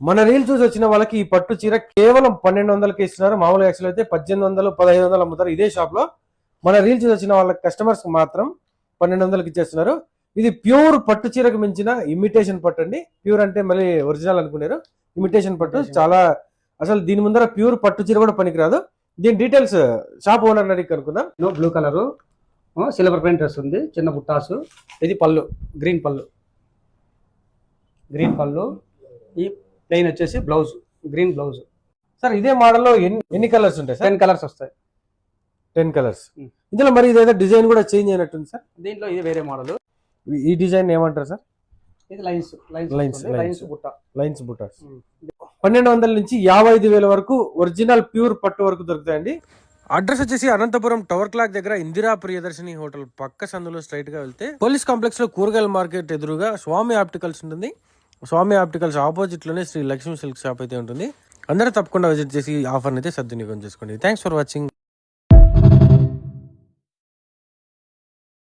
మన రీల్ చూసి వచ్చిన వాళ్ళకి ఈ పట్టు చీర కేవలం 1200కి ఇస్తున్నారు. మామూలుగా యాక్చువల్ అయితే 1800, 1500 అమ్ముతారు ఇదే షాప్ లో. మన రీల్ చూసి వచ్చిన వాళ్ళ కస్టమర్స్ మాత్రం 1200కి ఇచ్చేస్తున్నారు. ఇది ప్యూర్ పట్టు చీరకు మించిన ఇమిటేషన్ పట్టు అండి. ప్యూర్ అంటే మళ్ళీ ఒరిజినల్ అనుకున్నారు, ఇమిటేషన్ పట్టు. చాలా అసలు దీని ముందర ప్యూర్ పట్టు చీర కూడా పనికిరాదు. దీని డీటెయిల్స్ షాప్ ఓనర్ అడిగి కనుక్కుందాం. బ్లూ కలర్ సిల్వర్ ప్రింట్ వస్తుంది, చిన్న బుట్టాసు. ఇది పళ్ళు, గ్రీన్ పళ్ళు. ఈ ప్లెయిన్ వచ్చేసి బ్లౌజ్, గ్రీన్ బ్లౌజ్. సార్ ఇదే మోడల్లో ఎన్ని కలర్స్ ఉంటాయి సార్? 10 కలర్స్ వస్తాయి. 10 కలర్స్. ఇందులో మరి ఇదేదో డిజైన్ కూడా చేంజ్ అయినట్టుంది సార్. దీంట్లో ఇది వేరే మోడల్. ఈ డిజైన్ ఏమంటారు సార్? ఇది లైన్స్ బుట్ట. లైన్స్ బుట్ట. 1200 నుంచి 55,000 వరకు ఒరిజినల్ ప్యూర్ పట్టు వరకు దొరుకుతాయండి. అడ్రస్ వచ్చేసి అనంతపురం టవర్ క్లాక్ దగ్గర ఇందిరా ప్రియదర్శిని హోటల్ పక్క సందులో స్ట్రైట్ గా వెళ్తే పోలీస్ కాంప్లెక్స్ లో కూరగాయల మార్కెట్ ఎదురుగా స్వామి ఆప్టికల్స్ ఉంటుంది. స్వామి ఆప్టికల్స్ ఆపోజిట్ లోనే శ్రీ లక్ష్మీ సిల్క్ షాప్ అయితే ఉంటుంది. అందరూ తప్పకుండా విజిట్ చేసి ఆఫర్ అయితే సద్వినియోగం చేసుకోండి. Thanks for watching.